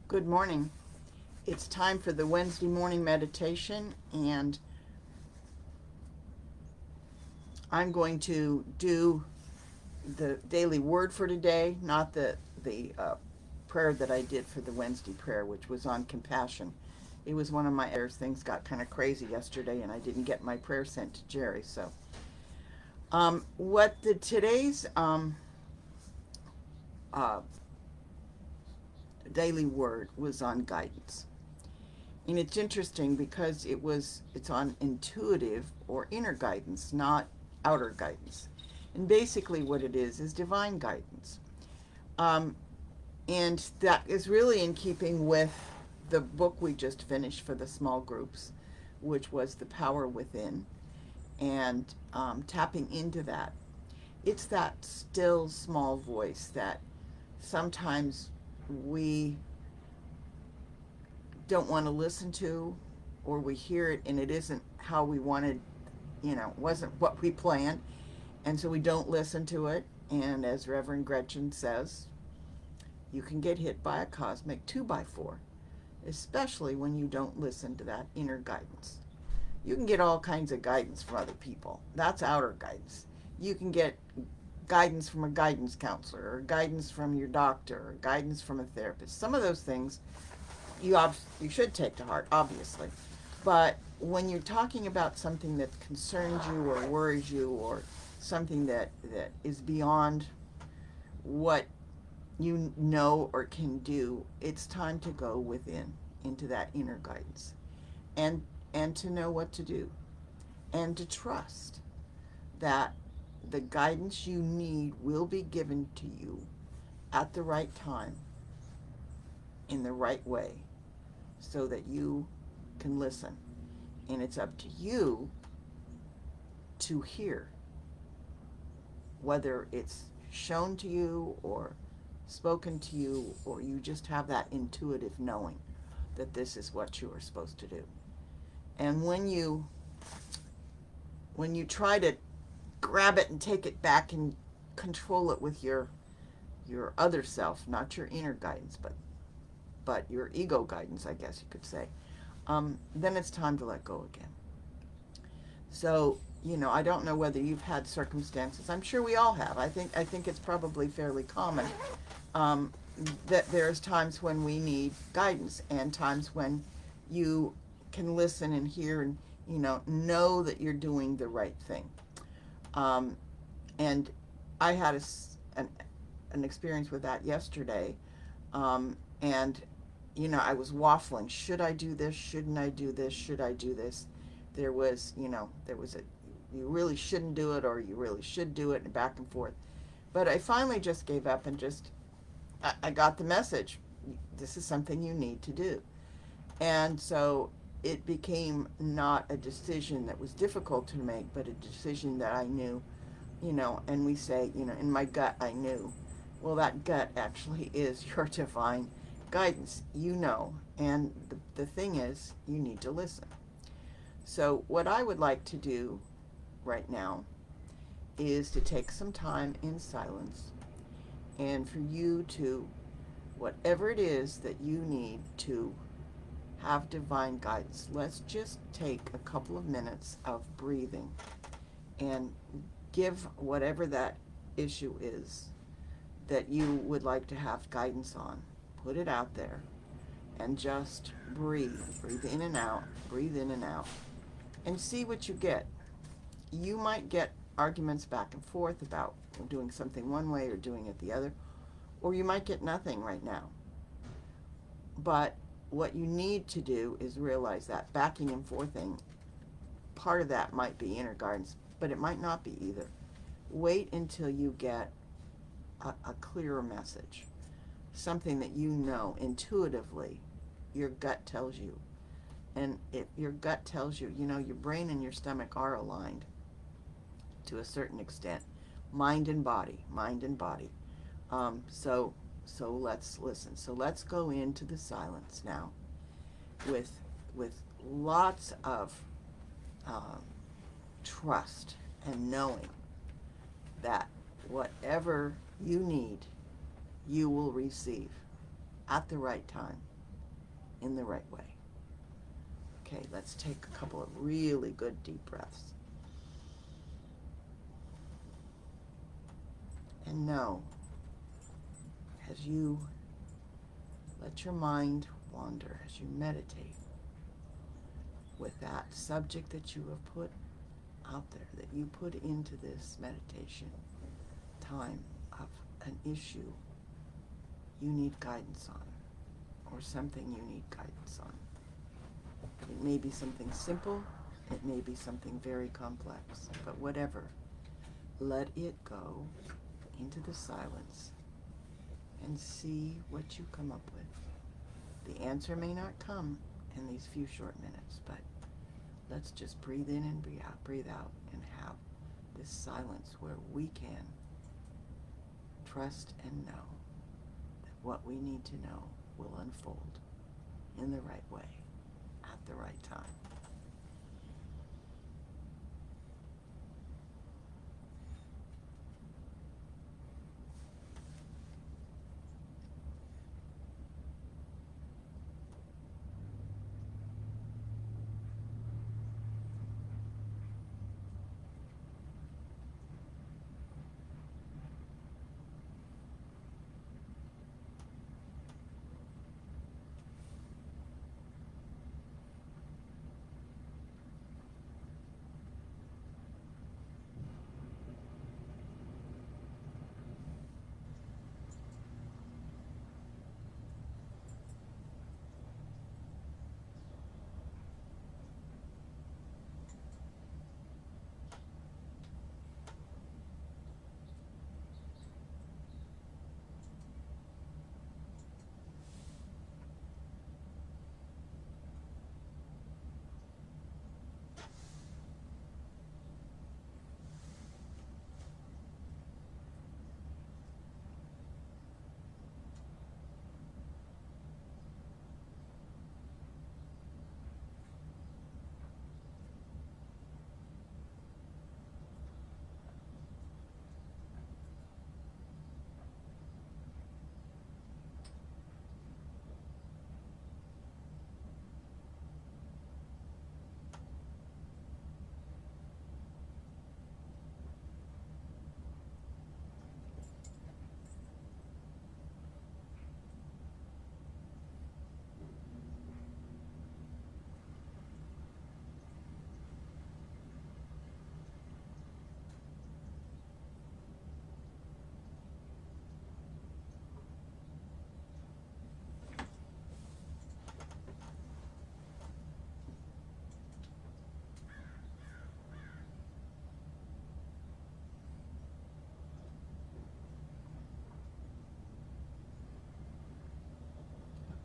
Good morning. It's time for the Wednesday morning meditation, and I'm going to do the daily word for today, not the prayer that I did for the Wednesday prayer, which was on compassion. It was one of my errors. Things got kind of crazy yesterday, and I didn't get my prayer sent to Jerry. So, what the today's uh, daily word was on guidance. And it's interesting because it's on intuitive or inner guidance, not outer guidance. And basically what it is divine guidance. Um, and that is really in keeping with the book we just finished for the small groups, which was The Power Within, and tapping into that. It's that still small voice that sometimes we don't want to listen to, or we hear it and it isn't how we wanted, wasn't what we planned, and so we don't listen to it. And as Reverend Gretchen says, you can get hit by a cosmic 2x4, especially when you don't listen to that inner guidance. You can get all kinds of guidance from other people. That's outer guidance. You can get guidance from a guidance counselor, or guidance from your doctor, or guidance from a therapist. Some of those things you should take to heart, obviously. But when you're talking about something that concerns you or worries you, or something that is beyond what you know or can do, it's time to go within into that inner guidance, and to know what to do, and to trust that the guidance you need will be given to you at the right time, in the right way, so that you can listen. And it's up to you to hear, whether it's shown to you or spoken to you, or you just have that intuitive knowing that this is what you are supposed to do. And when you try to grab it and take it back and control it with your other self, not your inner guidance, but your ego guidance, I guess you could say, then it's time to let go again. So, I don't know whether you've had circumstances. I'm sure we all have. I think it's probably fairly common, um, that there's times when we need guidance, and times when you can listen and hear, and know that you're doing the right thing. Um, and I had an experience with that yesterday, and I was waffling. Should I do this? Shouldn't I do this? Should I do this? There was a, you really shouldn't do it, or you really should do it, and back and forth. But I finally just gave up, and I got the message. This is something you need to do. And so it became not a decision that was difficult to make, but a decision that I knew, and we say, in my gut, I knew. Well, that gut actually is your divine guidance, and the thing is, you need to listen. So, what I would like to do right now is to take some time in silence, and for you to, whatever it is that you need to have divine guidance, let's just take a couple of minutes of breathing and give whatever that issue is that you would like to have guidance on. Put it out there and just breathe. Breathe in and out, breathe in and out, and see what you get. You might get arguments back and forth about doing something one way or doing it the other, or you might get nothing right now. But what you need to do is realize that backing and forthing, part of that might be inner guidance, but it might not be either. Wait until you get a clearer message, something that intuitively your gut tells you. And if your gut tells you, your brain and your stomach are aligned to a certain extent, mind and body, mind and body. So let's listen. So let's go into the silence now, with lots of um, trust, and knowing that whatever you need, you will receive at the right time. in the right way. Okay, let's take a couple of really good deep breaths. And know, as you let your mind wander, as you meditate with that subject that you have put out there, that you put into this meditation time of an issue you need guidance on, or something you need guidance on. It may be something simple, it may be something very complex, but whatever, let it go into the silence and see what you come up with. The answer may not come in these few short minutes, but let's just breathe in and breathe out, and have this silence where we can trust and know that what we need to know will unfold in the right way at the right time.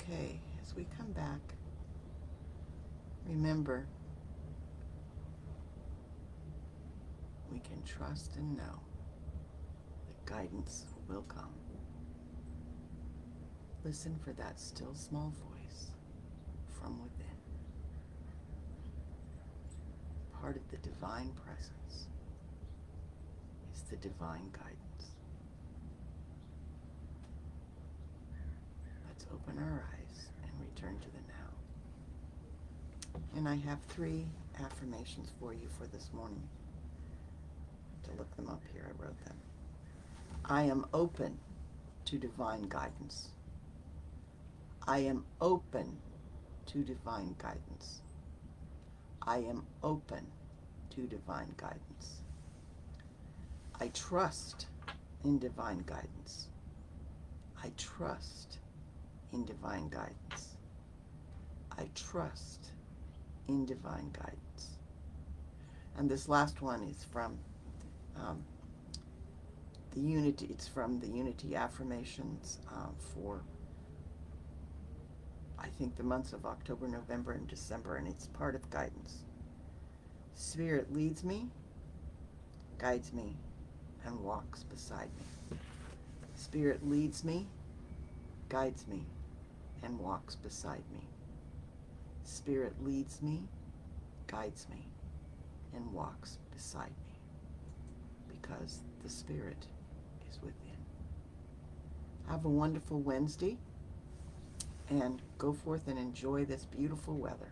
Okay, as we come back, remember, we can trust and know that guidance will come. Listen for that still small voice from within. Part of the divine presence is the divine guidance. Let's open our eyes and return to the now. And I have 3 affirmations for you for this morning. To look them up here, I wrote them. I am open to divine guidance. I am open to divine guidance. I am open to divine guidance. I trust in divine guidance. I trust in divine guidance. I trust in divine guidance. And this last one is from the Unity. It's from the Unity affirmations for, I think, the months of October, November, and December, and it's part of guidance. Spirit leads me, guides me, and walks beside me. Spirit leads me, guides me, and walks beside me. Spirit leads me, guides me, and walks beside me, because the Spirit is within. Have a wonderful Wednesday, and go forth and enjoy this beautiful weather.